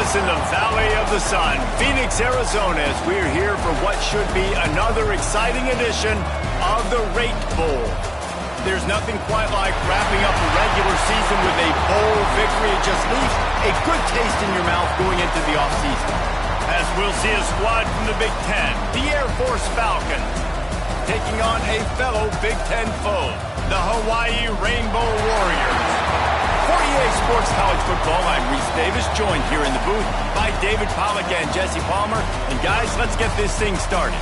In the Valley of the Sun, Phoenix, Arizona, as we're here for what should be another exciting edition of the Rate Bowl. There's nothing quite like wrapping up the regular season with a bowl victory. It just leaves a good taste in your mouth going into the offseason. As we'll see a squad from the Big Ten, the Air Force Falcons, taking on a fellow Big Ten foe, the Hawaii Rainbow Warriors. For EA Sports College Football, I'm Reese Davis, joined here in the booth by David Pollack and Jesse Palmer. And guys, let's get this thing started.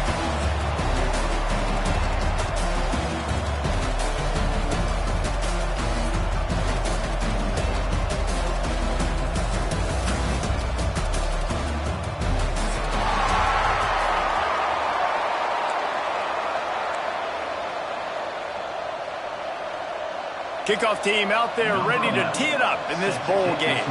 Kickoff team out there ready to tee it up in this bowl game.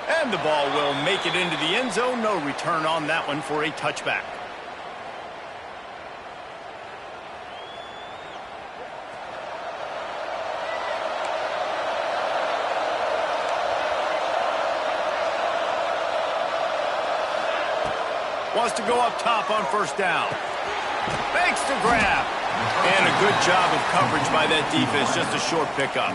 And the ball will make it into the end zone. No return on that one for a touchback. Wants to go up top on first down. Makes the grab. And a good job of coverage by that defense. Just a short pickup.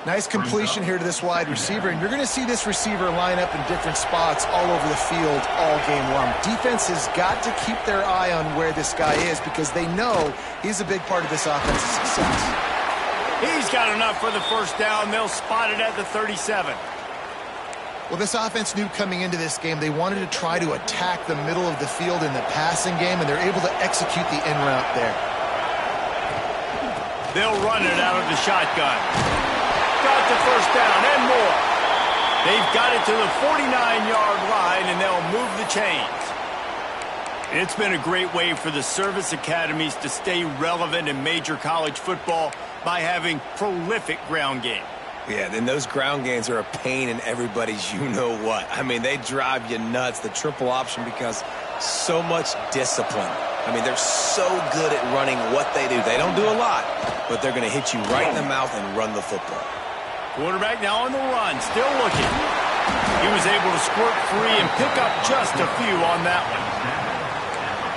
Nice completion here to this wide receiver. And you're going to see this receiver line up in different spots all over the field all game long. Defense has got to keep their eye on where this guy is because they know he's a big part of this offense's success. He's got enough for the first down. They'll spot it at the 37. Well, this offense knew coming into this game they wanted to try to attack the middle of the field in the passing game, and they're able to execute the in route there. They'll run it out of the shotgun. Got the first down and more. They've got it to the 49-yard line, and they'll move the chains. It's been a great way for the service academies to stay relevant in major college football by having prolific ground game. Yeah, then those ground games are a pain in everybody's you-know-what. I mean, they drive you nuts, the triple option, because so much discipline. I mean, they're so good at running what they do. They don't do a lot, but they're going to hit you right in the mouth and run the football. Quarterback now on the run, still looking. He was able to squirt free and pick up just a few on that one.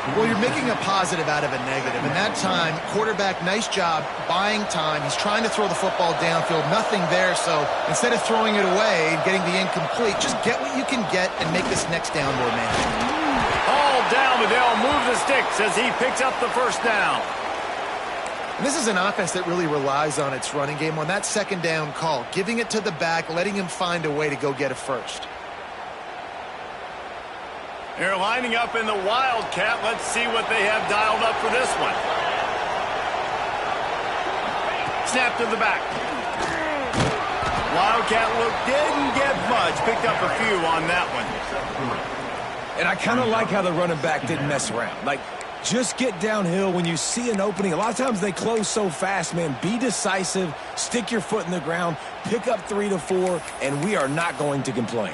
Well, you're making a positive out of a negative. And that time, quarterback, nice job buying time. He's trying to throw the football downfield. Nothing there. So instead of throwing it away and getting the incomplete, just get what you can get and make this next down more manageable. All down, but they'll move the sticks as he picks up the first down. And this is an offense that really relies on its running game on that second down call, giving it to the back, letting him find a way to go get a first. They're lining up in the Wildcat. Let's see what they have dialed up for this one. Snap to the back. Wildcat look didn't get much. Picked up a few on that one. And I kind of like how the running back didn't mess around. Like, just get downhill when you see an opening. A lot of times they close so fast, man. Be decisive. Stick your foot in the ground. Pick up 3 to 4, and we are not going to complain.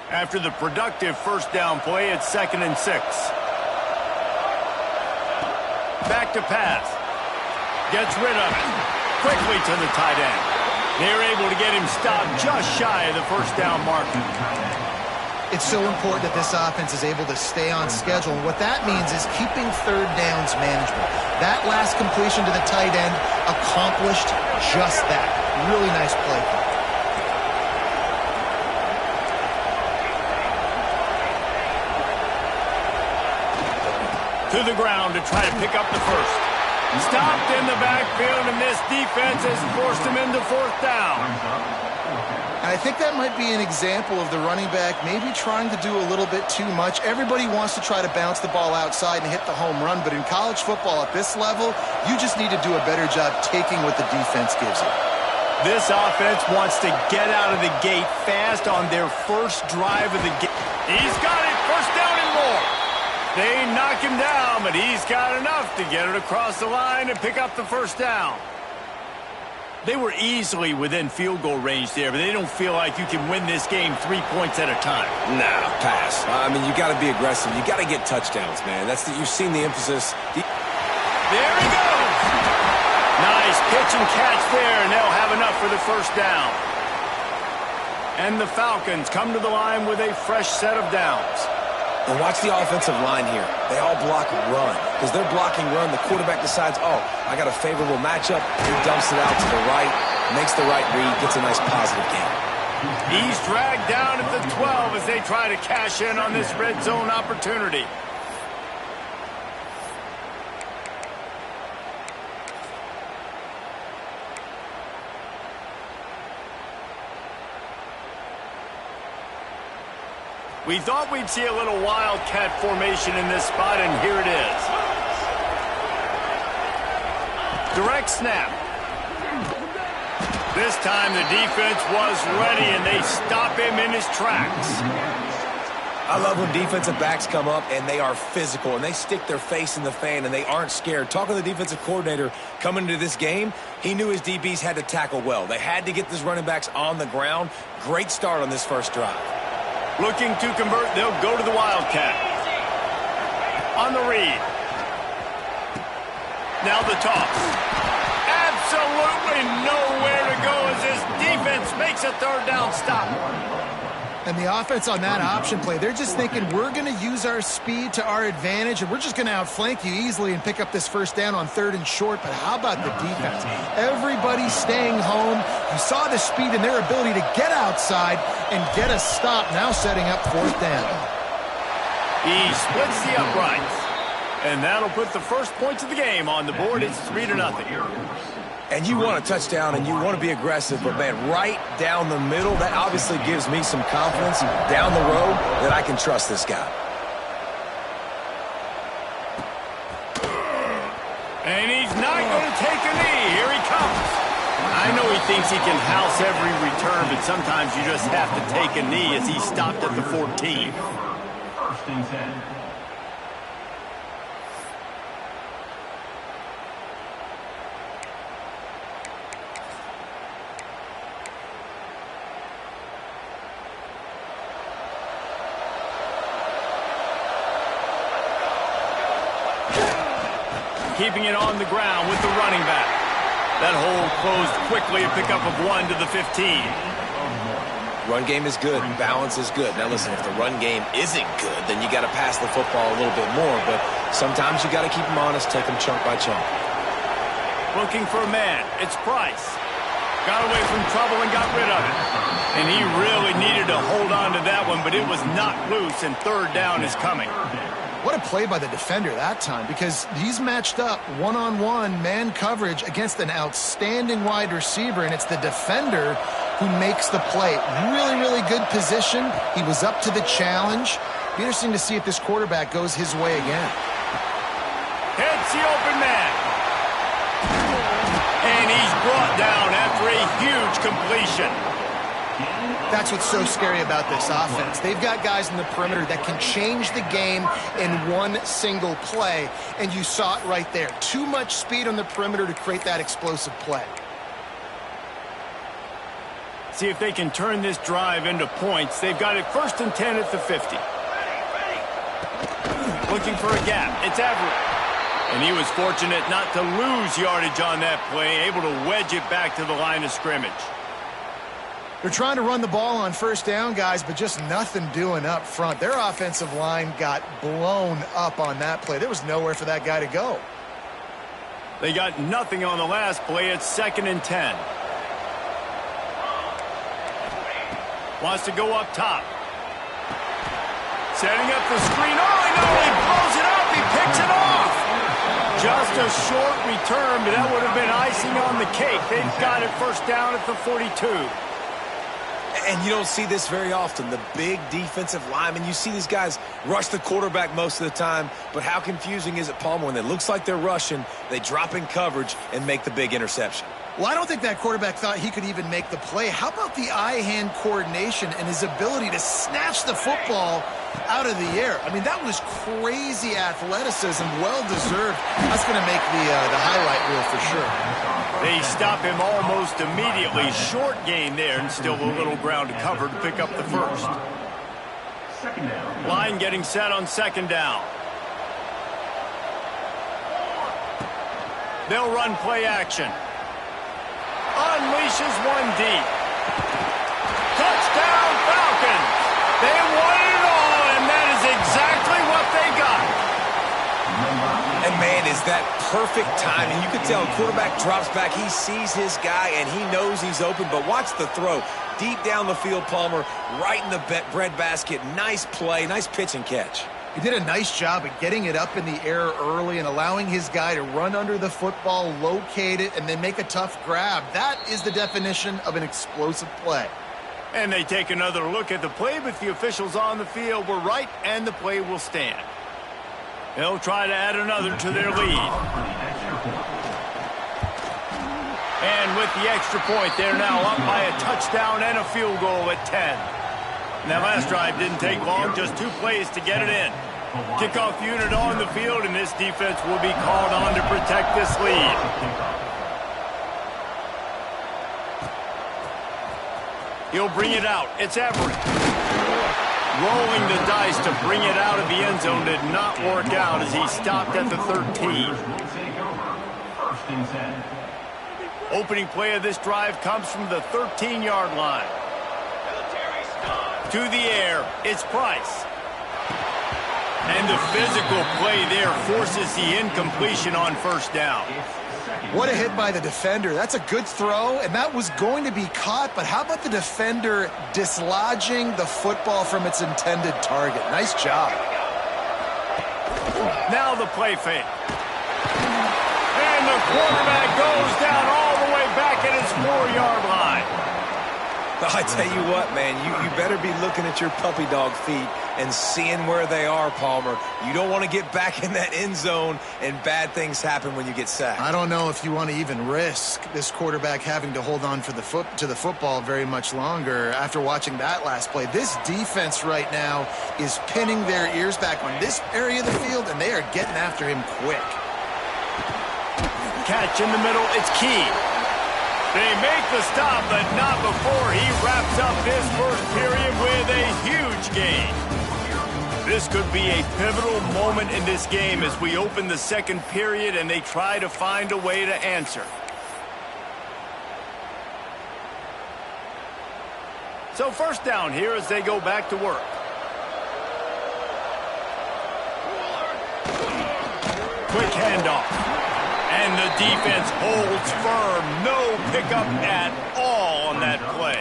After the productive first down play, it's 2nd and 6. Back to pass. Gets rid of it. Quickly to the tight end. They're able to get him stopped just shy of the first down marker. It's so important that this offense is able to stay on schedule. And what that means is keeping third downs manageable. That last completion to the tight end accomplished just that. Really nice play. To the ground to try to pick up the first. Stopped in the backfield, and this defense has forced him into 4th down. And I think that might be an example of the running back maybe trying to do a little bit too much. Everybody wants to try to bounce the ball outside and hit the home run, but in college football at this level, you just need to do a better job taking what the defense gives you. This offense wants to get out of the gate fast on their first drive of the game. He's got it, 1st down and more. They knock him down, but he's got enough to get it across the line and pick up the 1st down. They were easily within field goal range there, but they don't feel like you can win this game 3 points at a time. Nah, pass. I mean, you got to be aggressive. You got to get touchdowns, man. You've seen the emphasis. There he goes. Nice pitch and catch there, and they'll have enough for the 1st down. And the Falcons come to the line with a fresh set of downs. And watch the offensive line here. They all block run. Because they're blocking run, the quarterback decides, oh, I got a favorable matchup. He dumps it out to the right, makes the right read, gets a nice positive gain. He's dragged down at the 12 as they try to cash in on this red zone opportunity. We thought we'd see a little wildcat formation in this spot, and here it is. Direct snap. This time the defense was ready, and they stop him in his tracks. I love when defensive backs come up, and they are physical, and they stick their face in the fan, and they aren't scared. Talking to the defensive coordinator coming into this game, he knew his DBs had to tackle well. They had to get these running backs on the ground. Great start on this first drive. Looking to convert, they'll go to the Wildcat. On the read. Now the toss. Absolutely nowhere to go as this defense makes a 3rd down stop. And the offense on that option play, they're just thinking we're going to use our speed to our advantage, and we're just going to outflank you easily and pick up this 1st down on 3rd and short. But how about the defense? Everybody staying home. You saw the speed and their ability to get outside and get a stop, now setting up 4th down. He splits the uprights. And that'll put the first points of the game on the board. It's 3-0. And you want a touchdown, and you want to be aggressive, but, man, right down the middle, that obviously gives me some confidence down the road that I can trust this guy. And he's not going to take a knee. Here he comes. I know he thinks he can house every return, but sometimes you just have to take a knee as he stopped at the 14. First and 10. Keeping it on the ground with the running back. That hole closed quickly, a pickup of 1 to the 15. Run game is good. Balance is good. Now, listen, if the run game isn't good, then you got to pass the football a little bit more. But sometimes you got to keep them honest, take them chunk by chunk. Looking for a man. It's Price. Got away from trouble and got rid of it. And he really needed to hold on to that one, but it was not loose, and 3rd down is coming. What a play by the defender that time, because he's matched up one-on-one man coverage against an outstanding wide receiver, and it's the defender who makes the play. Really, really good position. He was up to the challenge. Be interesting to see if this quarterback goes his way again. Hits the open man. And he's brought down after a huge completion. That's what's so scary about this offense. They've got guys in the perimeter that can change the game in one single play, and you saw it right there. Too much speed on the perimeter to create that explosive play. See if they can turn this drive into points. They've got it 1st and 10 at the 50. Looking for a gap. It's Everett. And he was fortunate not to lose yardage on that play, able to wedge it back to the line of scrimmage. They're trying to run the ball on 1st down, guys, but just nothing doing up front. Their offensive line got blown up on that play. There was nowhere for that guy to go. They got nothing on the last play. It's 2nd and 10. Wants to go up top. Setting up the screen. Oh, no, he blows it up. He picks it off. Just a short return, but that would have been icing on the cake. They've got it 1st down at the 42. And you don't see this very often. The big defensive linemen, you see these guys rush the quarterback most of the time, but how confusing is it, Palmer, when it looks like they're rushing, they drop in coverage and make the big interception? Well, I don't think that quarterback thought he could even make the play. How about the eye-hand coordination and his ability to snatch the football out of the air? I mean, that was crazy athleticism, well-deserved. That's going to make the highlight reel for sure. They stop him almost immediately. Short gain there, and still a little ground to cover to pick up the 1st. 2nd down. Line getting set on 2nd down. They'll run play action. Unleashes one deep. Touchdown Falcons! They won it all, and that is exactly what they got. And, man, is that perfect timing. You can tell the quarterback drops back. He sees his guy, and he knows he's open. But watch the throw. Deep down the field, Palmer, right in the breadbasket. Nice play, nice pitch and catch. He did a nice job of getting it up in the air early and allowing his guy to run under the football, locate it, and then make a tough grab. That is the definition of an explosive play. And they take another look at the play, but the officials on the field were right, and the play will stand. They'll try to add another to their lead. And with the extra point, they're now up by a touchdown and a field goal at 10. And that last drive didn't take long, just 2 plays to get it in. Kickoff unit on the field, and this defense will be called on to protect this lead. He'll bring it out. It's Everett. Rolling the dice to bring it out of the end zone did not work out as he stopped at the 13. 1st and 10. Opening play of this drive comes from the 13-yard line. To the air, it's Price. And the physical play there forces the incompletion on 1st down. What a hit by the defender. That's a good throw, and that was going to be caught, but how about the defender dislodging the football from its intended target? Nice job. Now the play fake. And the quarterback goes down all the way back at his 4-yard line. I tell you what, man, you better be looking at your puppy dog feet and seeing where they are, Palmer. You don't want to get back in that end zone and bad things happen when you get sacked. I don't know if you want to even risk this quarterback having to hold on for the football very much longer after watching that last play. This defense right now is pinning their ears back on this area of the field, and they are getting after him quick. Catch in the middle, it's Key. They make the stop, but not before he wraps up this 1st period with a huge gain. This could be a pivotal moment in this game as we open the 2nd period and they try to find a way to answer. So 1st down here as they go back to work. Quick handoff. And the defense holds firm. No pickup at all on that play.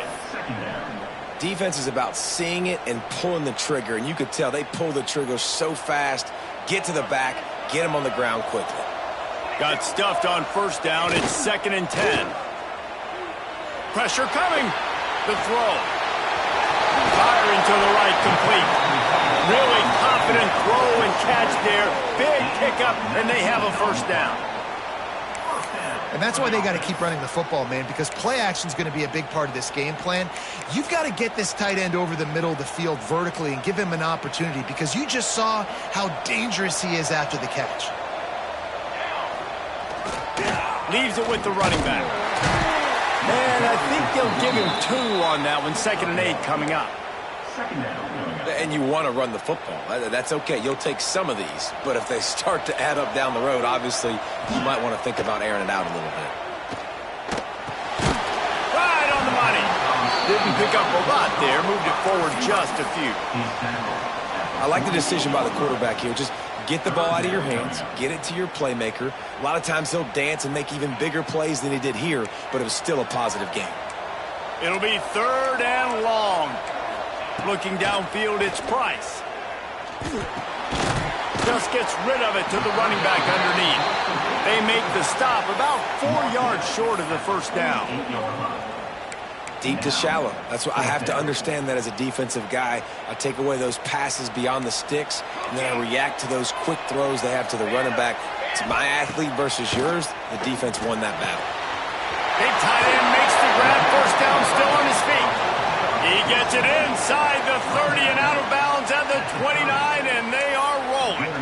Defense is about seeing it and pulling the trigger, and you could tell they pull the trigger so fast, get to the back, get him on the ground quickly. Got stuffed on 1st down. It's 2nd and 10. Pressure coming. The throw. Firing to the right, complete. Really confident throw and catch there. Big pickup, and they have a 1st down. And that's why they got to keep running the football, man, because play action is going to be a big part of this game plan. You've got to get this tight end over the middle of the field vertically and give him an opportunity because you just saw how dangerous he is after the catch. Leaves it with the running back. And I think they'll give him 2 on that one. 2nd and 8 coming up. Second down. And you want to run the football. That's okay. You'll take some of these. But if they start to add up down the road, obviously, you might want to think about airing it out a little bit. Right on the money. Didn't pick up a lot there. Moved it forward just a few. I like the decision by the quarterback here. Just get the ball out of your hands. Get it to your playmaker. A lot of times he'll dance and make even bigger plays than he did here, but it was still a positive game. It'll be 3rd and long. Looking downfield, it's Price. Just gets rid of it to the running back underneath. They make the stop about 4 yards short of the 1st down. Deep to shallow. That's what I have to understand that as a defensive guy. I take away those passes beyond the sticks, and then I react to those quick throws they have to the running back. It's my athlete versus yours. The defense won that battle. Big tight end makes the grab. 1st down, still on his feet. He gets it inside the 30 and out of bounds at the 29, and they are rolling.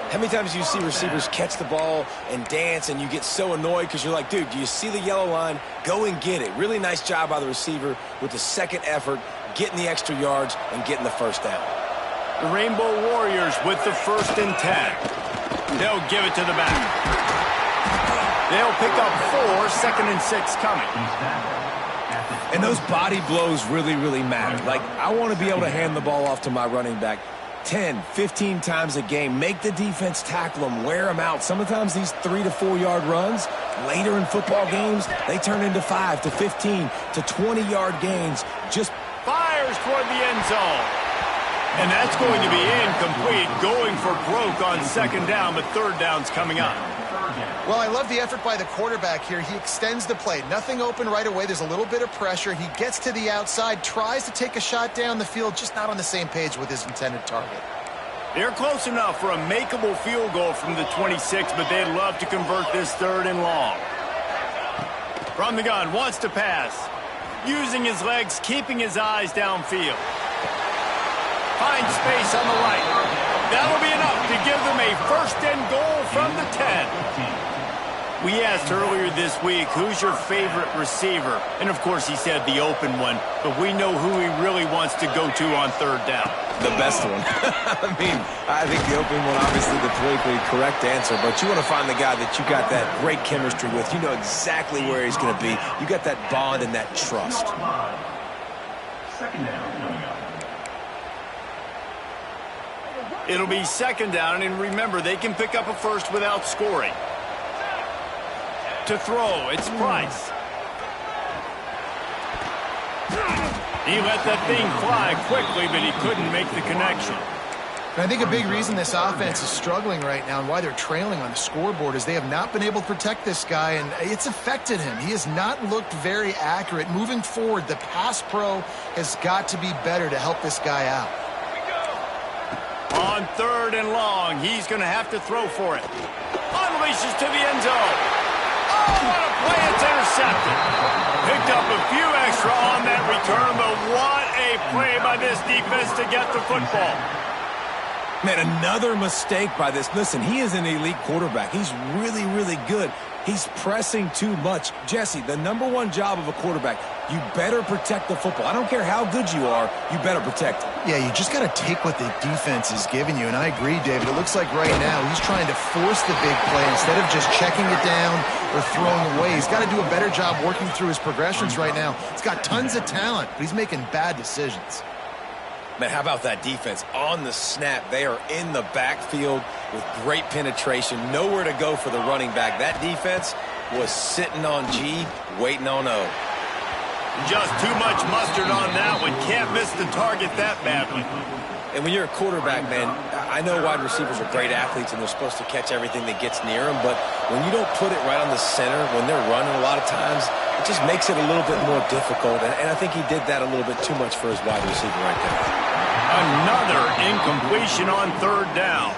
How many times do you see receivers catch the ball and dance and you get so annoyed because you're like, dude, do you see the yellow line? Go and get it. Really nice job by the receiver with the 2nd effort, getting the extra yards and getting the 1st down. The Rainbow Warriors with the 1st and 10. They'll give it to the back. They'll pick up 4, 2nd and 6 coming. And those body blows really, really matter. Like, I want to be able to hand the ball off to my running back 10, 15 times a game. Make the defense tackle them, wear them out. Sometimes these 3 to 4 yard runs, later in football games, they turn into 5 to 15 to 20 yard gains. Just fires toward the end zone. And that's going to be incomplete. Going for broke on 2nd down, but 3rd down's coming up. Well, I love the effort by the quarterback here. He extends the play. Nothing open right away. There's a little bit of pressure. He gets to the outside, tries to take a shot down the field, just not on the same page with his intended target. They're close enough for a makeable field goal from the 26, but they'd love to convert this 3rd and long. From the gun, wants to pass. Using his legs, keeping his eyes downfield. Finds space on the right. That'll be enough to give them a 1st and goal from the 10. We asked earlier this week, who's your favorite receiver? And, of course, he said the open one. But we know who he really wants to go to on 3rd down. the best one. I mean, I think the open one, obviously the politically correct answer, but you want to find the guy that you got that great chemistry with. You know exactly where he's going to be. You got that bond and that trust. Second down. It'll be 2nd down, and remember, they can pick up a first without scoring. To throw, it's Price. He let that thing fly quickly, but he couldn't make the connection. And I think a big reason this offense is struggling right now and why they're trailing on the scoreboard is they have not been able to protect this guy, and it's affected him. He has not looked very accurate. Moving forward, the pass pro has got to be better to help this guy out. On 3rd and long, he's going to have to throw for it. Unleashes to the end zone. Oh, what a play. It's intercepted. Picked up a few extra on that return, but what a play by this defense to get the football. Man, another mistake by this. Listen, he is an elite quarterback. He's really, really good. He's pressing too much. Jesse, the #1 job of a quarterback, you better protect the football. I don't care how good you are, you better protect it. Yeah, you just got to take what the defense is giving you, and I agree, David. It looks like right now he's trying to force the big play instead of just checking it down or throwing away. He's got to do a better job working through his progressions right now. He's got tons of talent, but he's making bad decisions. Man, how about that defense? On the snap, they are in the backfield with great penetration. Nowhere to go for the running back. That defense was sitting on G, waiting on O. Just too much mustard on that one. Can't miss the target that badly. And when you're a quarterback, man, I know wide receivers are great athletes and they're supposed to catch everything that gets near them, but when you don't put it right on the center, when they're running a lot of times, it just makes it a little bit more difficult. And I think he did that a little bit too much for his wide receiver right there. Another incompletion on 3rd down.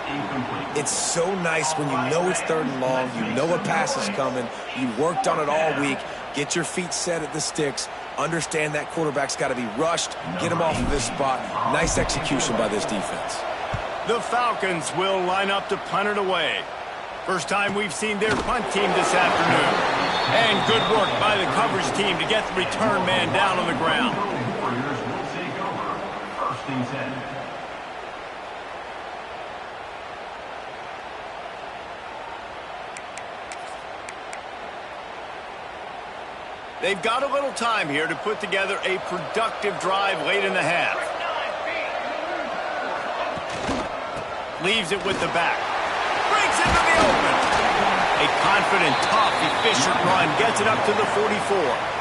It's so nice when you know it's 3rd and long, you know a pass is coming, you worked on it all week, get your feet set at the sticks, understand that quarterback's got to be rushed, get him off of this spot. Nice execution by this defense. The Falcons will line up to punt it away. First time we've seen their punt team this afternoon. And good work by the coverage team to get the return man down on the ground. Warriors will take over. First and 10. They've got a little time here to put together a productive drive late in the half. Leaves it with the back. Brings it to the open. A confident, tough, efficient run gets it up to the 44.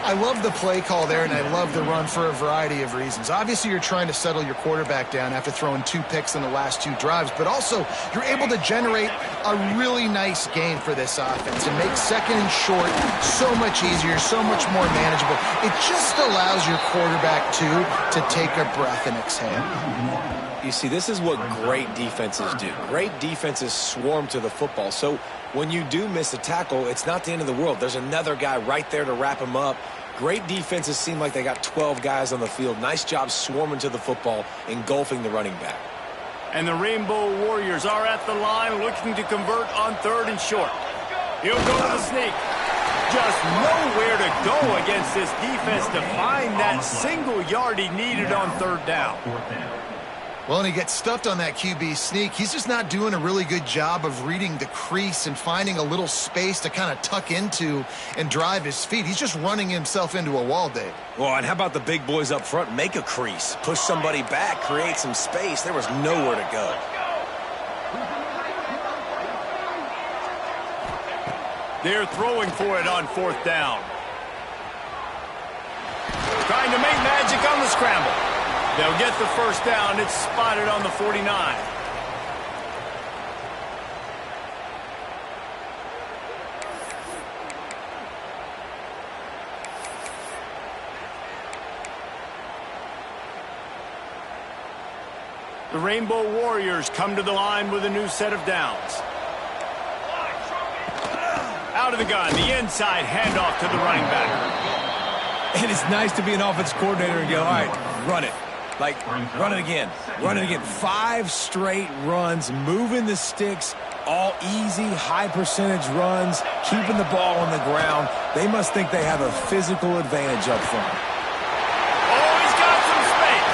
I love the play call there, and I love the run for a variety of reasons. Obviously, you're trying to settle your quarterback down after throwing 2 picks in the last 2 drives, but also you're able to generate a really nice game for this offense and make second and short so much easier, so much more manageable. It just allows your quarterback, too, to take a breath and exhale. You see, this is what great defenses do. Great defenses swarm to the football. So when you do miss a tackle, it's not the end of the world. There's another guy right there to wrap him up. Great defenses seem like they got 12 guys on the field. Nice job swarming to the football, engulfing the running back. And the Rainbow Warriors are at the line looking to convert on 3rd and short. He'll go to the sneak. Just nowhere to go against this defense to find that single yard he needed on 3rd down. Well, and he gets stuffed on that QB sneak. He's just not doing a really good job of reading the crease and finding a little space to kind of tuck into and drive his feet. He's just running himself into a wall, Dave. Well, and how about the big boys up front? Make a crease. Push somebody back. Create some space. There was nowhere to go. They're throwing for it on 4th down. Trying to make magic on the scramble. They'll get the first down. It's spotted on the 49. The Rainbow Warriors come to the line with a new set of downs. Out of the gun, the inside handoff to the running back. And it's nice to be an offense coordinator and go, all right, run it. Like, run it again. Run it again. 5 straight runs, moving the sticks, all easy, high percentage runs, keeping the ball on the ground. They must think they have a physical advantage up front. Oh, he's got some space.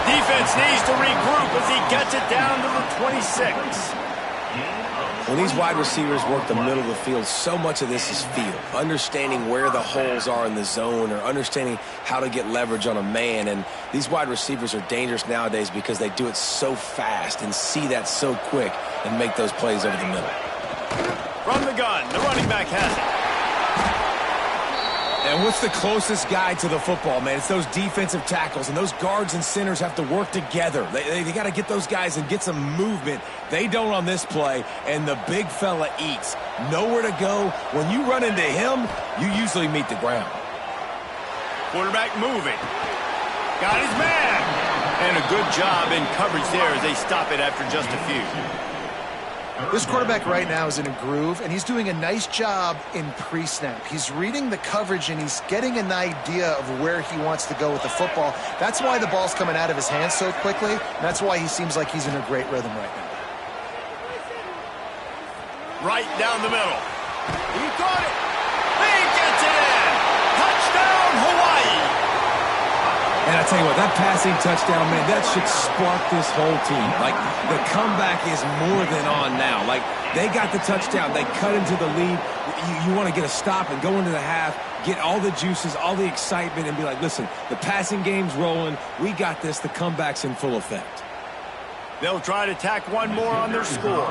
Defense needs to regroup as he gets it down to the 26. When these wide receivers work the middle of the field, so much of this is feel. Understanding where the holes are in the zone or understanding how to get leverage on a man. And these wide receivers are dangerous nowadays because they do it so fast and see that so quick and make those plays over the middle. From the gun, the running back has it. And what's the closest guy to the football, man? It's those defensive tackles, and those guards and centers have to work together. They got to get those guys and get some movement. They don't on this play, and the big fella eats. Nowhere to go. When you run into him, you usually meet the ground. Quarterback moving. Got his man. And a good job in coverage there as they stop it after just a few. This quarterback right now is in a groove, and he's doing a nice job in pre-snap. He's reading the coverage, and he's getting an idea of where he wants to go with the football. That's why the ball's coming out of his hands so quickly, and that's why he seems like he's in a great rhythm right now. Right down the middle. He caught it. He gets it in. Touchdown, Hawaii. And I tell you what, that passing touchdown, man, that should spark this whole team. Like, the comeback is more than on now. Like, they got the touchdown. They cut into the lead. You want to get a stop and go into the half, get all the juices, all the excitement, and be like, listen, the passing game's rolling. We got this. The comeback's in full effect. They'll try to tack one more on their score.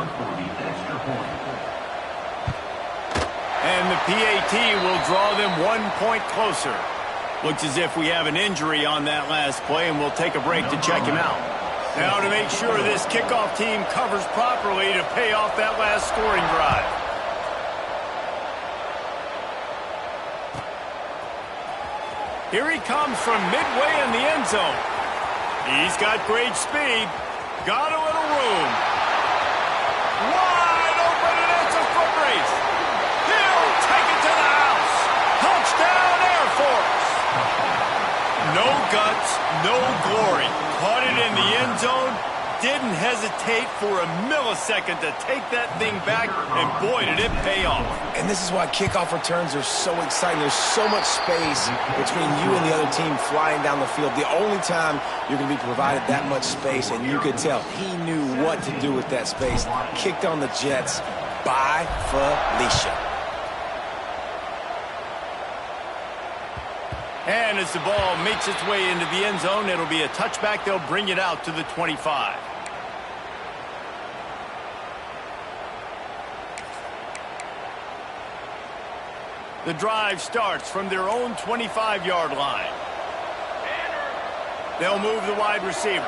And the PAT will draw them 1 point closer. Looks as if we have an injury on that last play, and we'll take a break to check him out. Now to make sure this kickoff team covers properly to pay off that last scoring drive. Here he comes from midway in the end zone. He's got great speed. Got a little room. Wide open, and it's a foot race. He'll take it to the house. Touchdown, Air Force. No guts, no glory. Caught it in the end zone, didn't hesitate for a millisecond to take that thing back, and boy, did it pay off. And this is why kickoff returns are so exciting. There's so much space between you and the other team flying down the field. The only time you're going to be provided that much space, and you could tell he knew what to do with that space. Kicked on the Jets by Felicia. And as the ball makes its way into the end zone, it'll be a touchback. They'll bring it out to the 25. The drive starts from their own 25-yard line. They'll move the wide receiver.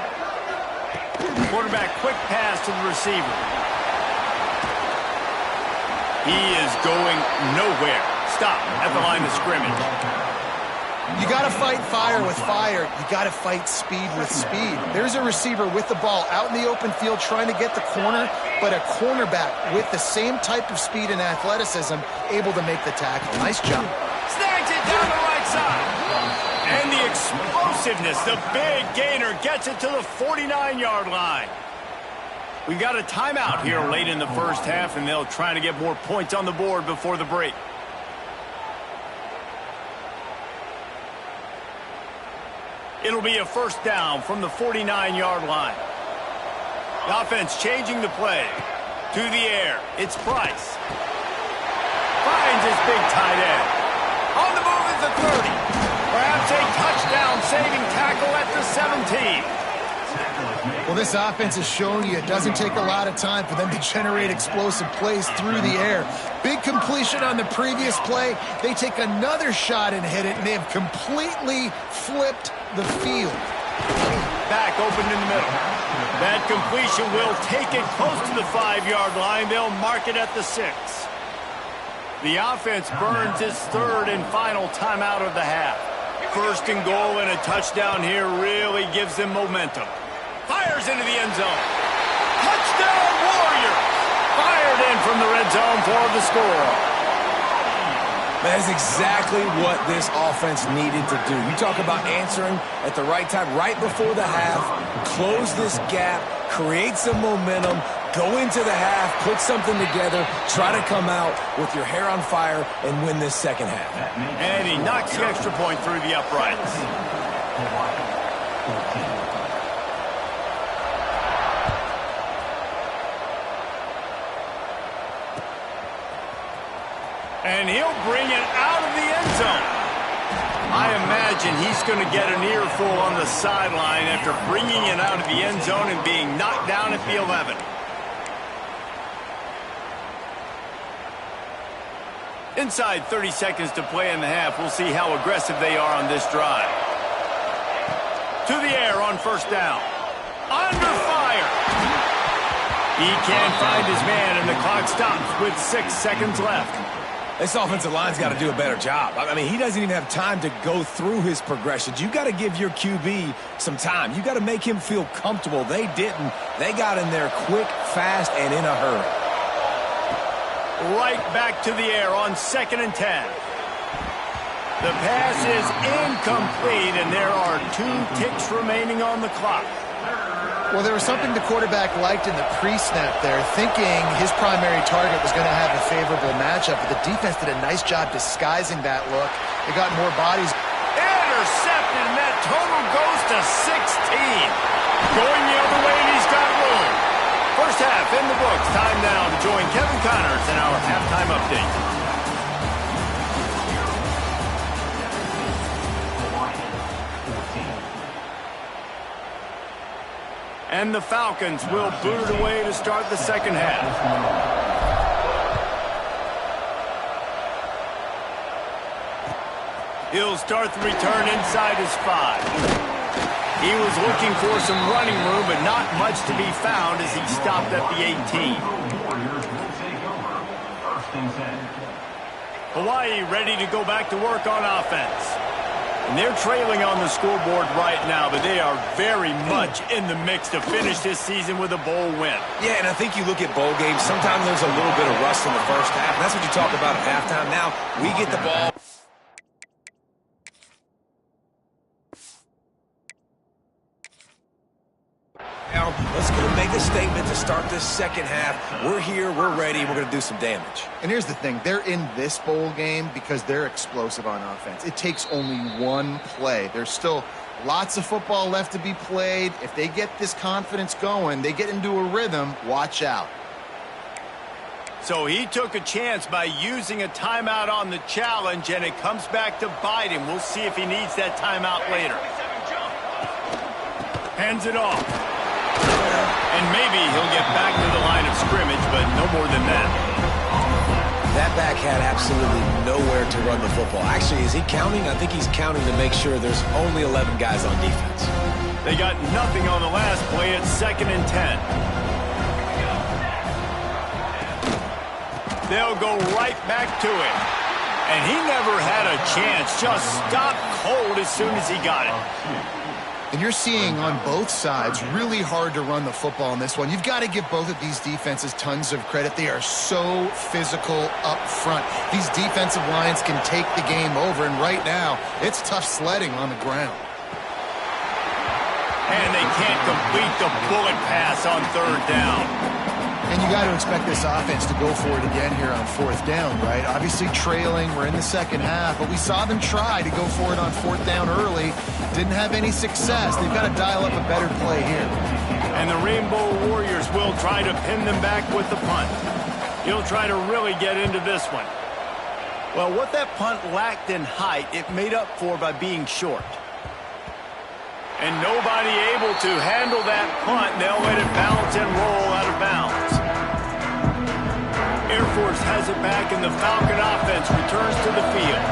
Quarterback quick pass to the receiver. He is going nowhere. Stop at the line of scrimmage. You got to fight fire with fire. You got to fight speed with speed. There's a receiver with the ball out in the open field trying to get the corner, but a cornerback with the same type of speed and athleticism able to make the tackle. Nice job. Snags it down the right side. And the explosiveness, the big gainer gets it to the 49-yard line. We got a timeout here late in the first half, and they'll try to get more points on the board before the break. It'll be a first down from the 49-yard line. The offense changing the play. To the air, it's Price. Finds his big tight end. On the move is the 30. Perhaps a touchdown-saving tackle at the 17. Well, this offense is showing you it doesn't take a lot of time for them to generate explosive plays through the air. Big completion on the previous play. They take another shot and hit it, and they have completely flipped the field. Back open in the middle. That completion will take it close to the 5-yard line. They'll mark it at the 6. The offense burns its third and final timeout of the half. First and goal and a touchdown here really gives them momentum. Fires into the end zone. Touchdown Warriors! Fired in from the red zone for the score. That is exactly what this offense needed to do. You talk about answering at the right time, right before the half, close this gap, create some momentum, go into the half, put something together, try to come out with your hair on fire and win this second half. And he knocks the extra point through the uprights. And he'll bring it out of the end zone. I imagine he's going to get an earful on the sideline after bringing it out of the end zone and being knocked down at the 11. Inside 30 seconds to play in the half. We'll see how aggressive they are on this drive. To the air on first down. Under fire. He can't find his man, and the clock stops with 6 seconds left. This offensive line's got to do a better job. I mean, he doesn't even have time to go through his progressions. You got to give your QB some time. You got to make him feel comfortable. They didn't. They got in there quick, fast, and in a hurry. Right back to the air on 2nd and 10. The pass is incomplete, and there are 2 ticks remaining on the clock. Well, there was something the quarterback liked in the pre-snap there, thinking his primary target was going to have a favorable matchup, but the defense did a nice job disguising that look. They got more bodies. Intercepted, and that total goes to 16. Going the other way, and he's got room. First half in the books. Time now to join Kevin Connors in our halftime update. And the Falcons will boot it away to start the second half. He'll start the return inside his 5. He was looking for some running room, but not much to be found as he stopped at the 18. Hawaii ready to go back to work on offense. And they're trailing on the scoreboard right now, but they are very much in the mix to finish this season with a bowl win. Yeah, and I think you look at bowl games, sometimes there's a little bit of rust in the first half. And that's what you talk about at halftime. Now, we get the ball. Now, let's go a statement to start this second half. We're here, we're ready, we're going to do some damage. And here's the thing. They're in this bowl game because they're explosive on offense. It takes only one play. There's still lots of football left to be played. If they get this confidence going, they get into a rhythm, watch out. So he took a chance by using a timeout on the challenge, and it comes back to bite him. We'll see if he needs that timeout later. Hands it off. And maybe he'll get back to the line of scrimmage, but no more than that. That back had absolutely nowhere to run the football. Actually, is he counting? I think he's counting to make sure there's only 11 guys on defense. They got nothing on the last play. It's 2nd and 10. They'll go right back to it. And he never had a chance. Just stopped cold as soon as he got it. And you're seeing on both sides really hard to run the football in this one. You've got to give both of these defenses tons of credit. They are so physical up front. These defensive lines can take the game over, and right now it's tough sledding on the ground. And they can't complete the bullet pass on 3rd down. And you got to expect this offense to go for it again here on 4th down, right? Obviously trailing, we're in the second half, but we saw them try to go for it on 4th down early. Didn't have any success. They've got to dial up a better play here. And the Rainbow Warriors will try to pin them back with the punt. He'll try to really get into this one. Well, what that punt lacked in height, it made up for by being short. And nobody able to handle that punt. They'll let it bounce and roll out of bounds. Air Force has it back, and the Falcon offense returns to the field.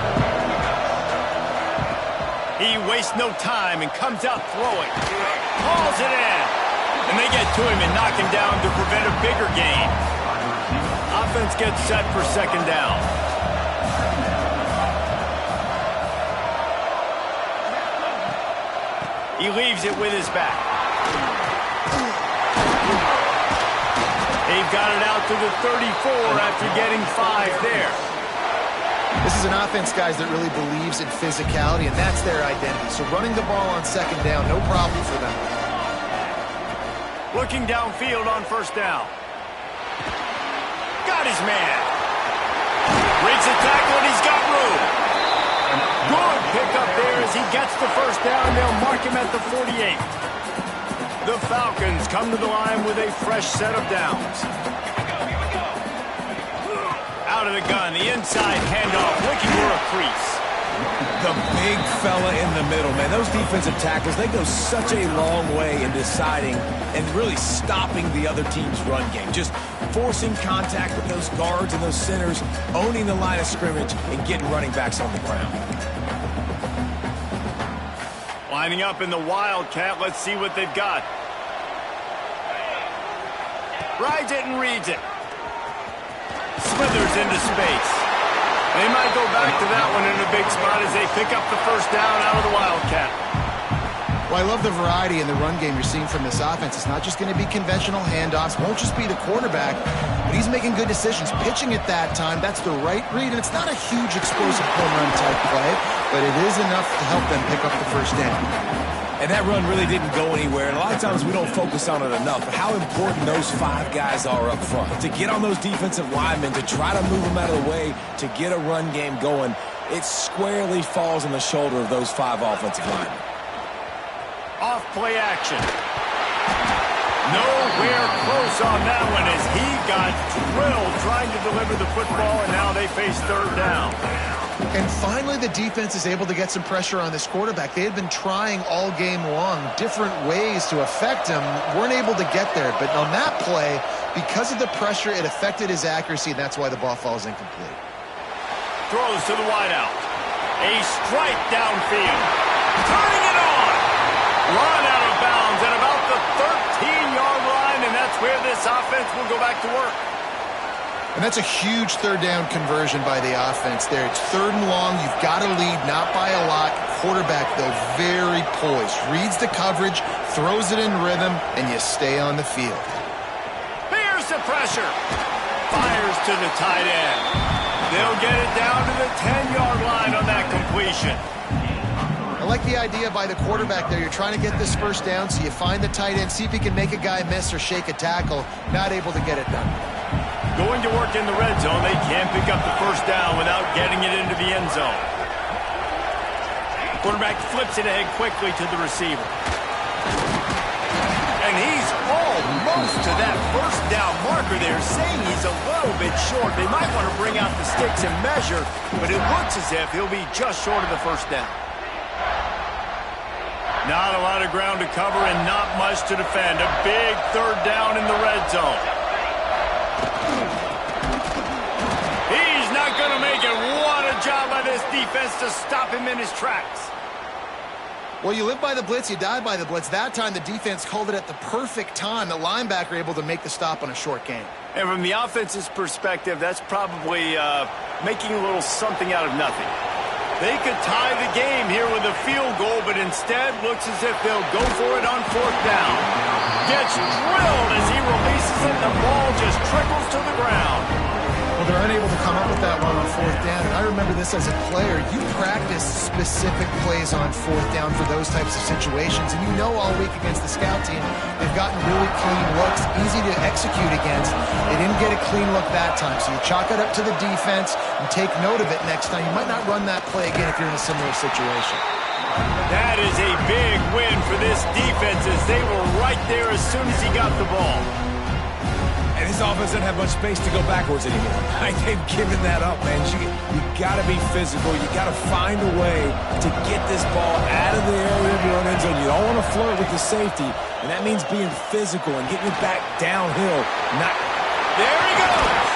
He wastes no time and comes out throwing. Hauls it in. And they get to him and knock him down to prevent a bigger gain. Offense gets set for 2nd down. He leaves it with his back. They've got it out to the 34 after getting 5 there. This is an offense, guys, that really believes in physicality, and that's their identity. So running the ball on 2nd down, no problem for them. Looking downfield on 1st down. Got his man. Breaks the tackle, and he's got room. Good pickup there as he gets the 1st down. They'll mark him at the 48. The Falcons come to the line with a fresh set of downs. Out of the gun, the inside handoff, looking for a crease. The big fella in the middle, man. Those defensive tackles, they go such a long way in deciding and really stopping the other team's run game. Just forcing contact with those guards and those centers, owning the line of scrimmage, and getting running backs on the ground. Lining up in the Wildcat. Let's see what they've got. Rides it and reads it. Smithers into space. They might go back to that one in a big spot as they pick up the 1st down out of the Wildcat. Well, I love the variety in the run game you're seeing from this offense. It's not just going to be conventional handoffs. Won't just be the quarterback, but he's making good decisions. Pitching at that time, that's the right read, and it's not a huge explosive home run type play, but it is enough to help them pick up the 1st down. And that run really didn't go anywhere. And a lot of times we don't focus on it enough. But how important those 5 guys are up front. To get on those defensive linemen, to try to move them out of the way, to get a run game going, it squarely falls on the shoulder of those 5 offensive linemen. Off play action. Nowhere close on that one as he got drilled trying to deliver the football, and now they face 3rd down. And finally, the defense is able to get some pressure on this quarterback. They had been trying all game long different ways to affect him, weren't able to get there. But on that play, because of the pressure, it affected his accuracy, and that's why the ball falls incomplete. Throws to the wideout. A strike downfield. Turning it on. Run out of bounds at about the 13-yard line, and that's where this offense will go back to work. And that's a huge 3rd down conversion by the offense there. It's 3rd and long. You've got to lead, not by a lot. Quarterback, though, very poised. Reads the coverage, throws it in rhythm, and you stay on the field. Here's the pressure. Fires to the tight end. They'll get it down to the 10-yard line on that completion. A like the idea by the quarterback there. You're trying to get this first down, so you find the tight end, see if he can make a guy miss or shake a tackle. Not able to get it done. Going to work in the red zone, they can't pick up the first down without getting it into the end zone. Quarterback flips it ahead quickly to the receiver. And he's almost to that first down marker there, saying he's a little bit short. They might want to bring out the sticks and measure, but it looks as if he'll be just short of the first down. Not a lot of ground to cover and not much to defend. A big third down in the red zone. He's not going to make it. What a job by this defense to stop him in his tracks. Well, you live by the blitz, you die by the blitz. That time the defense called it at the perfect time. The linebacker able to make the stop on a short gain. And from the offense's perspective, that's probably making a little something out of nothing. They could tie the game here with a field goal, but instead looks as if they'll go for it on fourth down. Gets drilled as he releases it, and the ball just trickles to the ground. Well, they're unable to come up with that one on fourth down. And I remember this as a player. You practice specific plays on fourth down for those types of situations. And you know all week against the scout team, they've gotten really clean looks, easy to execute against. They didn't get a clean look that time. So you chalk it up to the defense and take note of it next time. You might not run that play again if you're in a similar situation. That is a big win for this defense as they were right there as soon as he got the ball. And this offense doesn't have much space to go backwards anymore. They've given that up, man. You got to be physical. You got to find a way to get this ball out of the area of your own end zone. You don't want to flirt with the safety, and that means being physical and getting it back downhill. There he goes.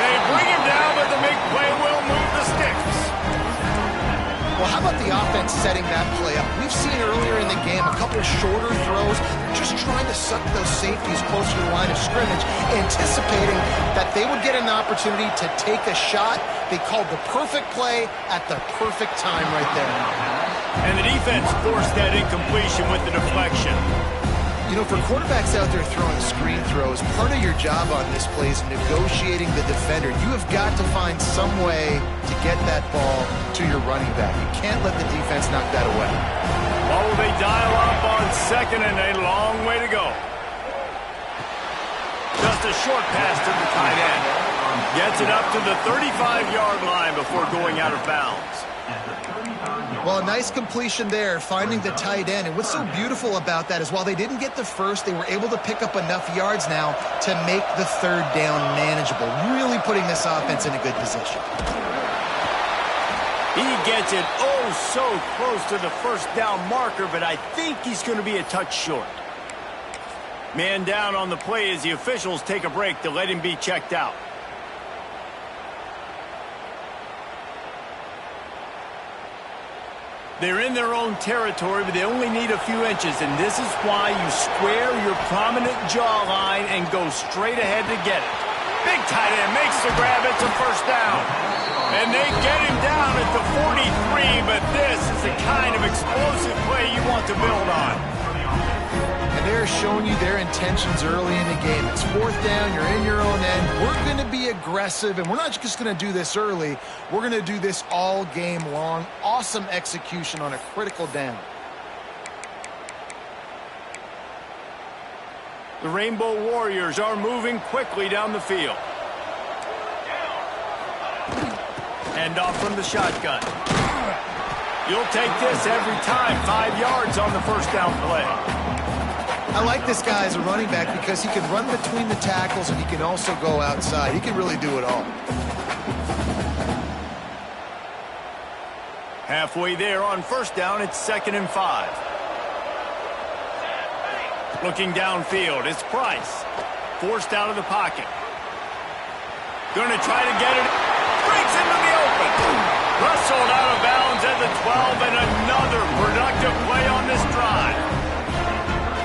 They bring him down, but the big play will move the sticks. Well, how about the offense setting that play up? We've seen earlier in the game a couple of shorter throws, just trying to suck those safeties closer to the line of scrimmage, anticipating that they would get an opportunity to take a shot. They called the perfect play at the perfect time right there. And the defense forced that incompletion with the deflection. You know, for quarterbacks out there throwing screen throws, part of your job on this play is negotiating the defender. You have got to find some way to get that ball to your running back. You can't let the defense knock that away. Oh, they dial up on second and a long way to go. Just a short pass to the tight end. Gets it up to the 35-yard line before going out of bounds. Well, a nice completion there, finding the tight end. And what's so beautiful about that is while they didn't get the first, they were able to pick up enough yards now to make the third down manageable, really putting this offense in a good position. He gets it so close to the first down marker, but I think he's going to be a touch short. Man down on the play as the officials take a break to let him be checked out. They're in their own territory, but they only need a few inches, and this is why you square your prominent jawline and go straight ahead to get it. Big tight end makes the grab. It's a first down. And they get him down at the 43, but this is the kind of explosive play you want to build on. And they're showing you their intentions early in the game. It's fourth down, you're in your own end. We're going to be aggressive, and we're not just going to do this early. We're going to do this all game long. Awesome execution on a critical down. The Rainbow Warriors are moving quickly down the field. Hand off from the shotgun. You'll take this every time. 5 yards on the first down play. I like this guy as a running back because he can run between the tackles and he can also go outside. He can really do it all. Halfway there on first down, it's 2nd and 5. Looking downfield, it's Price. Forced out of the pocket. Going to try to get it. Breaks into the open. Wrestled out of bounds at the 12, and another productive play on this drive.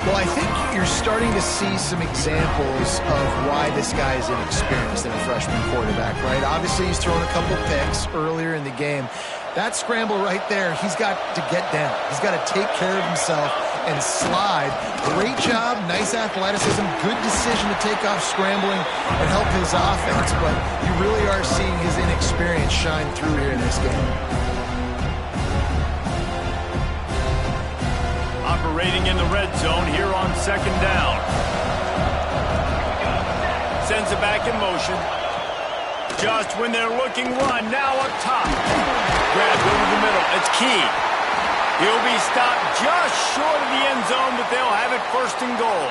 Well, I think you're starting to see some examples of why this guy is inexperienced in a freshman quarterback, right? Obviously, he's thrown a couple picks earlier in the game. That scramble right there, he's got to get down. He's got to take care of himself and slide. Great job, nice athleticism, good decision to take off scrambling and help his offense, but you really are seeing his inexperience shine through here in this game. zone here on second down. Sends it back in motion. Just when they're looking run, now up top. Grabbed over the middle. It's Key. He'll be stopped just short of the end zone, but they'll have it first and goal.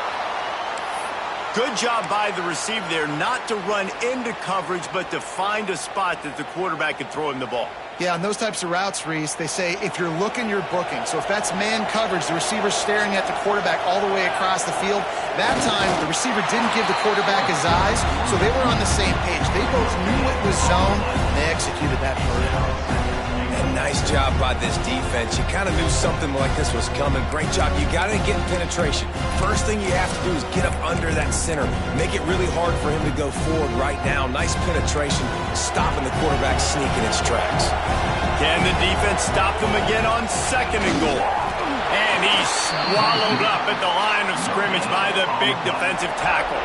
Good job by the receiver there not to run into coverage, but to find a spot that the quarterback can throw him the ball. Yeah, on those types of routes, Reese, they say if you're looking, you're booking. So if that's man coverage, the receiver's staring at the quarterback all the way across the field. That time, the receiver didn't give the quarterback his eyes, so they were on the same page. They both knew it was zone, and they executed that perfectly. And nice job by this defense. You kind of knew something like this was coming. Great job. You got to get penetration. First thing you have to do is get up under that center. Make it really hard for him to go forward right now. Nice penetration, stopping the quarterback sneak in its tracks. Can the defense stop them again on second and goal? And he's swallowed up at the line of scrimmage by the big defensive tackle.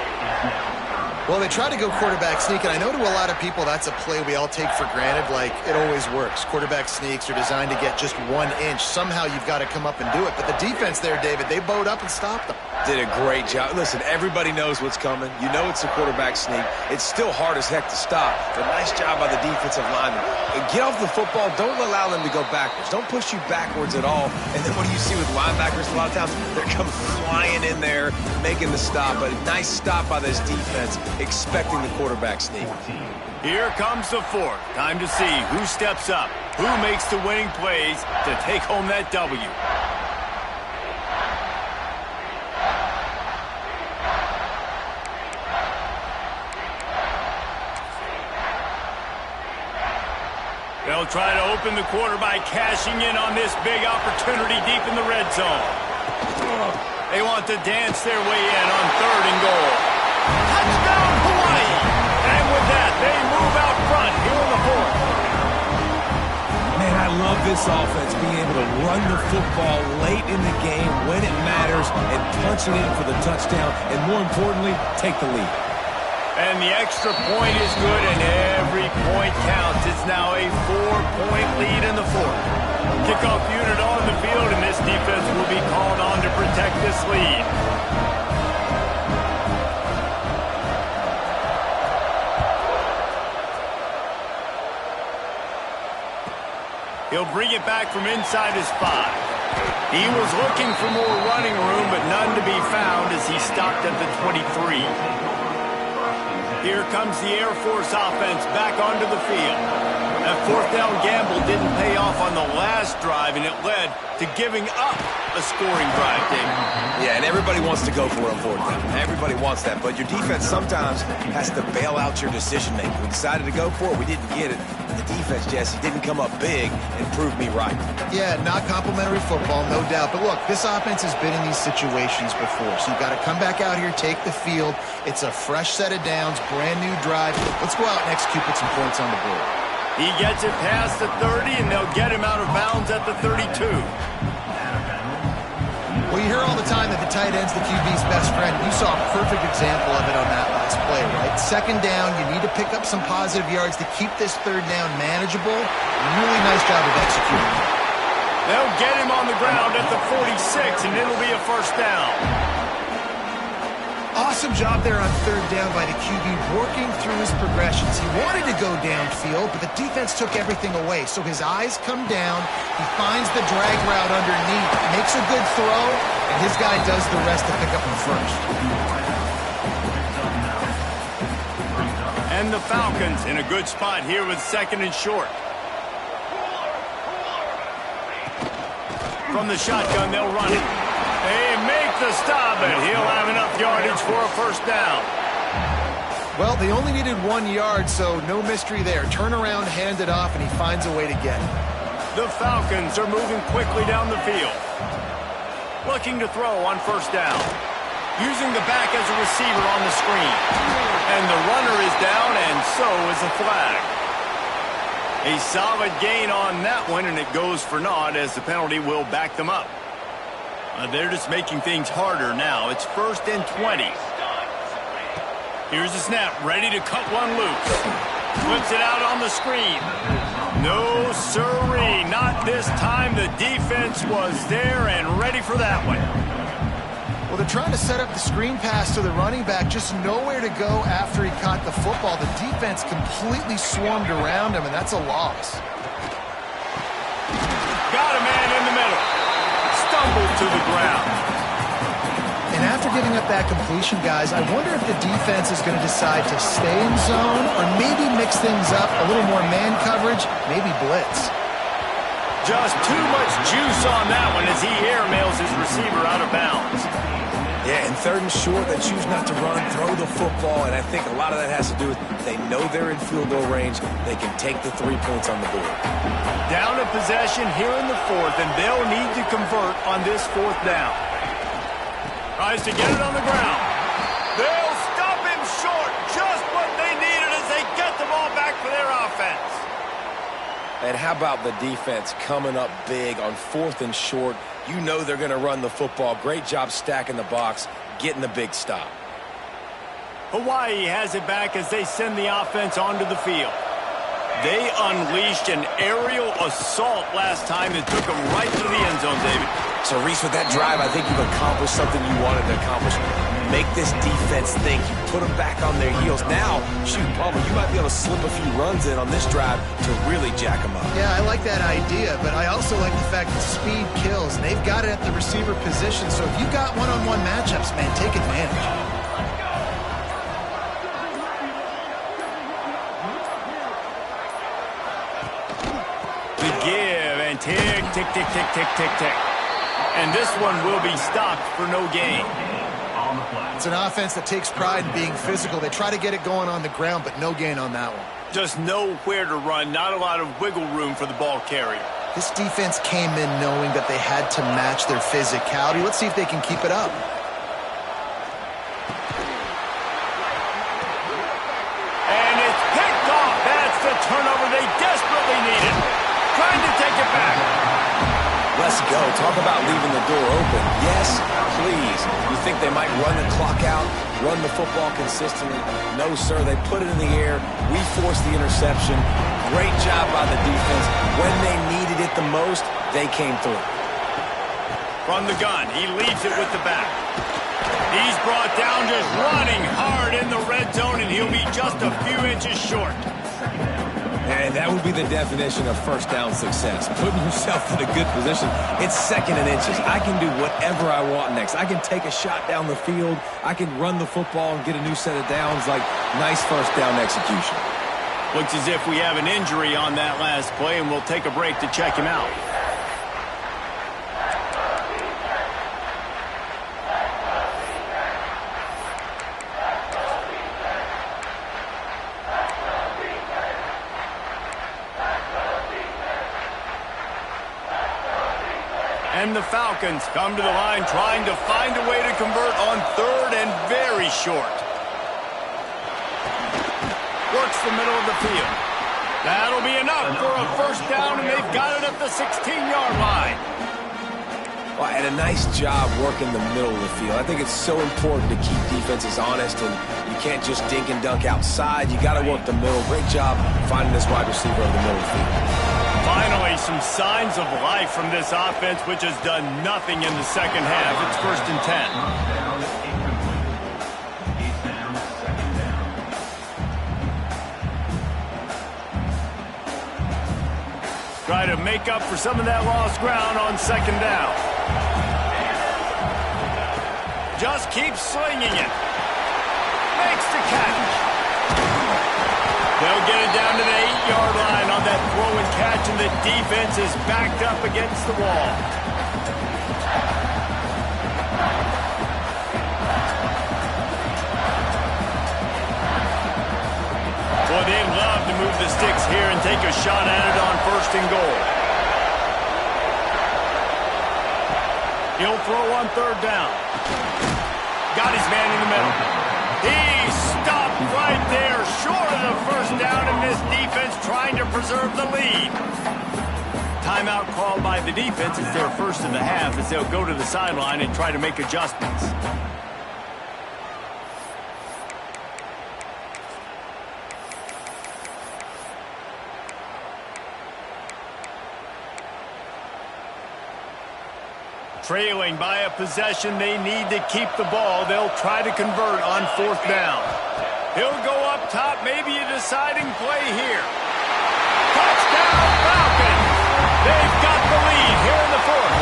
Well, they try to go quarterback sneak, and I know to a lot of people that's a play we all take for granted, like it always works. Quarterback sneaks are designed to get just 1 inch. Somehow you've got to come up and do it. But the defense there, David, they bowed up and stopped them. Did a great job. Listen, everybody knows what's coming. You know it's a quarterback sneak. It's still hard as heck to stop, but nice job by the defensive lineman. Get off the football. Don't allow them to go backwards. Don't push you backwards at all. And then what do you see with linebackers a lot of times? They're coming flying in there, making the stop. But a nice stop by this defense, expecting the quarterback sneak. Here comes the fourth. Time to see who steps up, who makes the winning plays to take home that W. They'll try to open the quarter by cashing in on this big opportunity deep in the red zone. They want to dance their way in on third and goal. Touchdown, Hawaii! And with that, they move out front here in the fourth. Man, I love this offense, being able to run the football late in the game when it matters and punching in for the touchdown, and more importantly, take the lead. And the extra point is good, and every point counts. It's now a 4-point lead in the fourth. Kickoff unit on the field, and this defense will be called on to protect this lead. He'll bring it back from inside his 5. He was looking for more running room, but none to be found as he stopped at the 23. Here comes the Air Force offense back onto the field. That fourth down gamble didn't pay off on the last drive, and it led to giving up a scoring drive, David. Yeah, and everybody wants to go for it on fourth down. Everybody wants that, but your defense sometimes has to bail out your decision-making. We decided to go for it. We didn't get it. And the defense, Jesse, didn't come up big and prove me right. Yeah, not complimentary football, no doubt. But look, this offense has been in these situations before, so you've got to come back out here, take the field. It's a fresh set of downs, brand new drive. Let's go out and execute with some points on the board. He gets it past the 30, and they'll get him out of bounds at the 32. Well, you hear all the time that the tight end's the QB's best friend. You saw a perfect example of it on that last play, right? Second down, you need to pick up some positive yards to keep this third down manageable. Really nice job of executing. They'll get him on the ground at the 46, and it'll be a first down. Awesome job there on third down by the QB, working through his progressions. He wanted to go downfield, but the defense took everything away. So his eyes come down, he finds the drag route underneath, makes a good throw, and his guy does the rest to pick up him first. And the Falcons in a good spot here with second and short. From the shotgun, they'll run it. They make the stop, and he'll have enough yardage for a first down. Well, they only needed 1 yard, so no mystery there. Turn around, hand it off, and he finds a way to get it. The Falcons are moving quickly down the field. Looking to throw on first down. Using the back as a receiver on the screen. And the runner is down, and so is a flag. A solid gain on that one, and it goes for naught as the penalty will back them up. They're just making things harder now. It's first and 20. Here's the snap, ready to cut one loose. Flips it out on the screen. No sirree, not this time. The defense was there and ready for that one. Well, they're trying to set up the screen pass to the running back, just nowhere to go after he caught the football. The defense completely swarmed around him, and that's a loss. Got a man in the middle. Stumbled to the ground. And after giving up that completion, guys, I wonder if the defense is going to decide to stay in zone or maybe mix things up, a little more man coverage, maybe blitz. Just too much juice on that one as he airmails his receiver out of bounds. Yeah, and 3rd and short, they choose not to run, throw the football, and I think a lot of that has to do with they know they're in field goal range. They can take the 3 points on the board. Down a possession here in the 4th, and they'll need to convert on this 4th down. Tries to get it on the ground. They'll stop him short. Just what they needed as they get the ball back for their offense. And how about the defense coming up big on 4th and short? You know they're going to run the football. Great job stacking the box, getting the big stop. Hawaii has it back as they send the offense onto the field. They unleashed an aerial assault last time that took them right to the end zone, David. So, Reese, with that drive, I think you've accomplished something you wanted to accomplish. Make this defense think. You put them back on their heels. Now, shoot, Palmer, you might be able to slip a few runs in on this drive to really jack them up. Yeah, I like that idea, but I also like the fact that speed kills. They've got it at the receiver position, so if you got one-on-one matchups, man, take advantage. The give and tick, tick, tick, tick, tick, tick, tick. And this one will be stopped for no gain. It's an offense that takes pride in being physical. They try to get it going on the ground, but no gain on that one. Just nowhere to run, not a lot of wiggle room for the ball carrier. This defense came in knowing that they had to match their physicality. Let's see if they can keep it up. And it's picked off. That's the turnover they desperately needed. Trying to take it back. Let's go. Talk about leaving the door open. Yes, please. You think they might run the clock out, run the football consistently? No, sir. They put it in the air. We forced the interception. Great job by the defense. When they needed it the most, they came through. From the gun, he leaves it with the back. He's brought down just running hard in the red zone, and he'll be just a few inches short. And that would be the definition of first down success. Putting yourself in a good position. It's 2nd and inches. I can do whatever I want next. I can take a shot down the field. I can run the football and get a new set of downs. Like, nice first down execution. Looks as if we have an injury on that last play, and we'll take a break to check him out. And the Falcons come to the line trying to find a way to convert on 3rd and very short. Works the middle of the field. That'll be enough for a first down, and they've got it at the 16-yard line. Well, and a nice job working the middle of the field. I think it's so important to keep defenses honest, and you can't just dink and dunk outside. You got to work the middle. Great job finding this wide receiver over the middle of the field. Finally, some signs of life from this offense, which has done nothing in the second half. It's 1st and 10. Try to make up for some of that lost ground on 2nd down. Just keeps slinging it. Makes the catch. They'll get it down to the 8-yard line on that throw and catch, and the defense is backed up against the wall. Boy, they'd love to move the sticks here and take a shot at it on 1st and goal. He'll throw on 3rd down. Got his man in the middle. He stopped right there, short of the first down, and this defense trying to preserve the lead. Timeout called by the defense. It's their first of the half as they'll go to the sideline and try to make adjustments. Trailing by a possession, they need to keep the ball. They'll try to convert on 4th down. He'll go up top, maybe a deciding play here. Touchdown, Falcons! They've got the lead here in the 4th.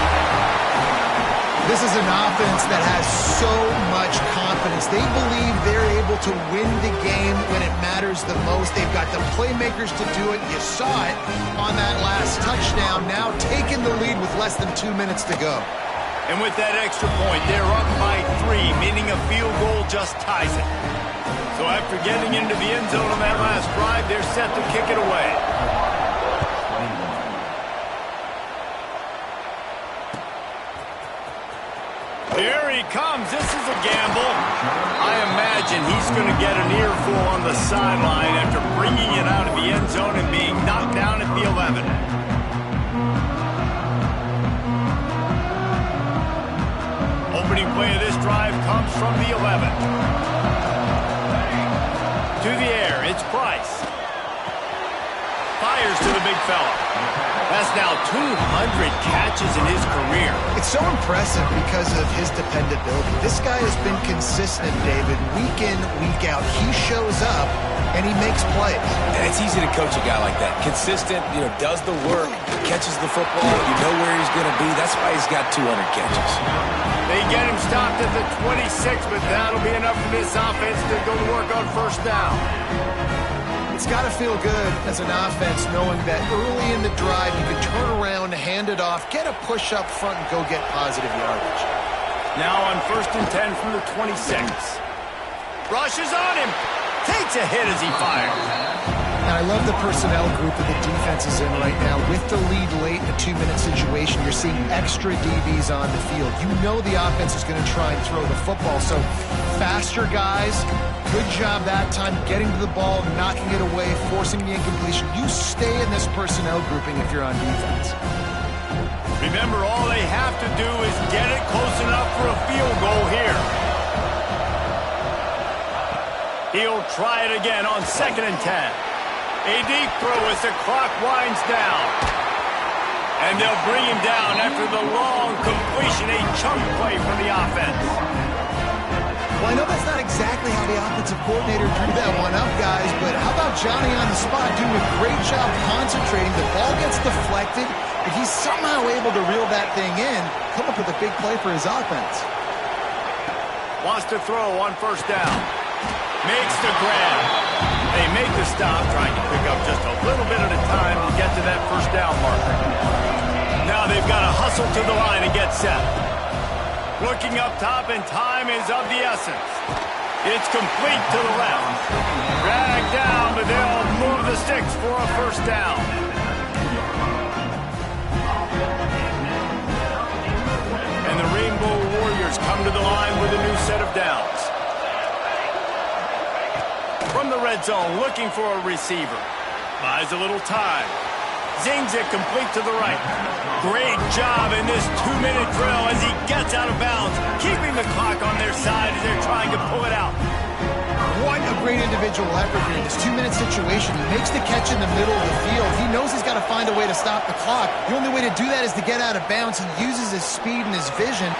This is an offense that has so much confidence. They believe they're able to win the game when it matters the most. They've got the playmakers to do it. You saw it on that last touchdown. Now taking the lead with less than 2 minutes to go. And with that extra point, they're up by 3, meaning a field goal just ties it. So after getting into the end zone on that last drive, they're set to kick it away. Here he comes. This is a gamble. I imagine he's going to get an earful on the sideline after bringing it out of the end zone and being knocked down at the 11. Opening play of this drive comes from the 11. To the air, it's Price. Fires to the big fella. That's now 200 catches in his career. It's so impressive because of his dependability. This guy has been consistent, David, week in, week out. He shows up, and he makes plays. And it's easy to coach a guy like that. Consistent, does the work, catches the football, you know where he's going to be. That's why he's got 200 catches. They get him stopped at the 26, but that'll be enough for this offense to go to work on 1st down. It's got to feel good as an offense knowing that early in the drive you can turn around, hand it off, get a push up front, and go get positive yardage. Now on 1st and 10 from the 26. Rushes on him. Takes a hit as he fires. And I love the personnel group that the defense is in right now. With the lead late in a 2-minute situation, you're seeing extra DBs on the field. You know the offense is going to try and throw the football. So faster guys, good job that time getting to the ball, knocking it away, forcing the incompletion. You stay in this personnel grouping if you're on defense. Remember, all they have to do is get it close enough for a field goal here. He'll try it again on 2nd and 10. A deep throw as the clock winds down. And they'll bring him down after the long completion, a chunk play for the offense. Well, I know that's not exactly how the offensive coordinator drew that one up, guys, but how about Johnny on the spot doing a great job concentrating? The ball gets deflected, but he's somehow able to reel that thing in, come up with a big play for his offense. Wants to throw on 1st down. Makes the grab. They make the stop, trying to pick up just a little bit at a time to get to that 1st down marker. Now they've got to hustle to the line and get set. Looking up top, and time is of the essence. It's complete to the left. Dragged down, but they'll move the sticks for a 1st down. And the Rainbow Warriors come to the line with a new set of downs. From the red zone, looking for a receiver. Buys a little time. Zings it complete to the right. Great job in this 2-minute drill as he gets out of bounds, keeping the clock on their side as they're trying to pull it out. What a great individual effort here in this 2-minute situation. He makes the catch in the middle of the field. He knows he's got to find a way to stop the clock. The only way to do that is to get out of bounds. He uses his speed and his vision.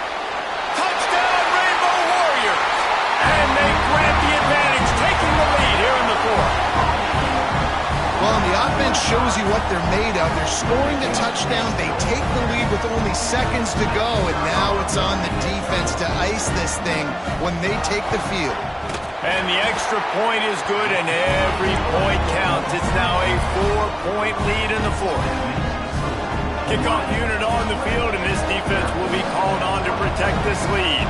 Touchdown, Rainbow Warriors! And they grab the advantage, taking the lead here in the 4th. Well, the offense shows you what they're made of. They're scoring the touchdown. They take the lead with only seconds to go, and now it's on the defense to ice this thing when they take the field. And the extra point is good, and every point counts. It's now a 4-point lead in the 4th. Kickoff unit on the field, and this defense will be called on to protect this lead.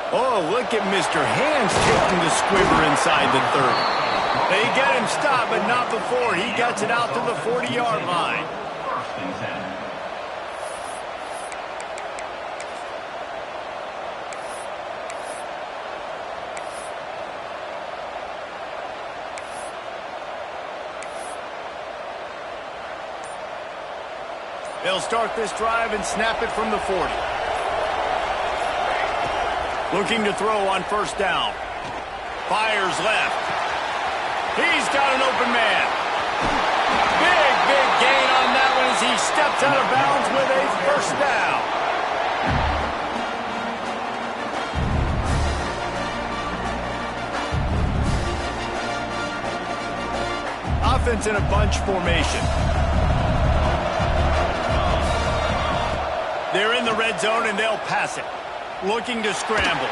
Oh, look at Mr. Hands taking the squibber inside the 30. They get him stopped, but not before he gets it out to the 40-yard line. 1st and 10. They'll start this drive and snap it from the 40. Looking to throw on 1st down. Fires left. He's got an open man. Big gain on that one as he steps out of bounds with a first down. Offense in a bunch formation. They're in the red zone and they'll pass it. Looking to scramble.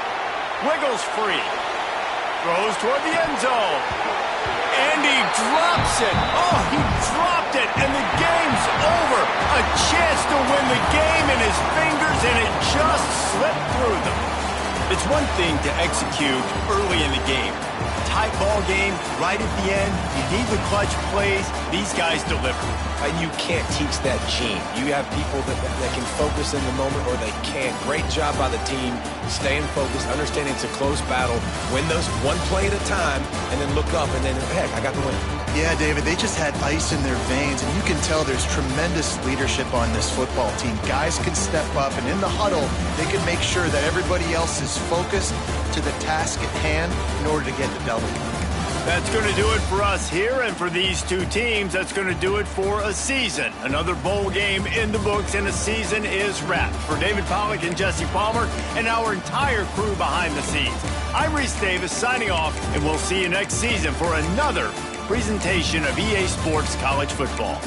Wiggles free. Throws toward the end zone. And he drops it. Oh, he dropped it, and the game's over. A chance to win the game in his fingers, and it just slipped through them. It's one thing to execute early in the game. Tight ball game, right at the end. You need the clutch plays. These guys deliver. You can't teach that gene. You have people that can focus in the moment or they can't. Great job by the team, staying focused, understanding it's a close battle, win those one play at a time, and then look up, and then, heck, I got the win. Yeah, David, they just had ice in their veins, and you can tell there's tremendous leadership on this football team. Guys can step up, and in the huddle, they can make sure that everybody else is focused to the task at hand in order to get the W. That's going to do it for us here, and for these two teams, that's going to do it for a season. Another bowl game in the books, and a season is wrapped. For David Pollack and Jesse Palmer and our entire crew behind the scenes, I'm Reese Davis signing off, and we'll see you next season for another presentation of EA Sports College Football.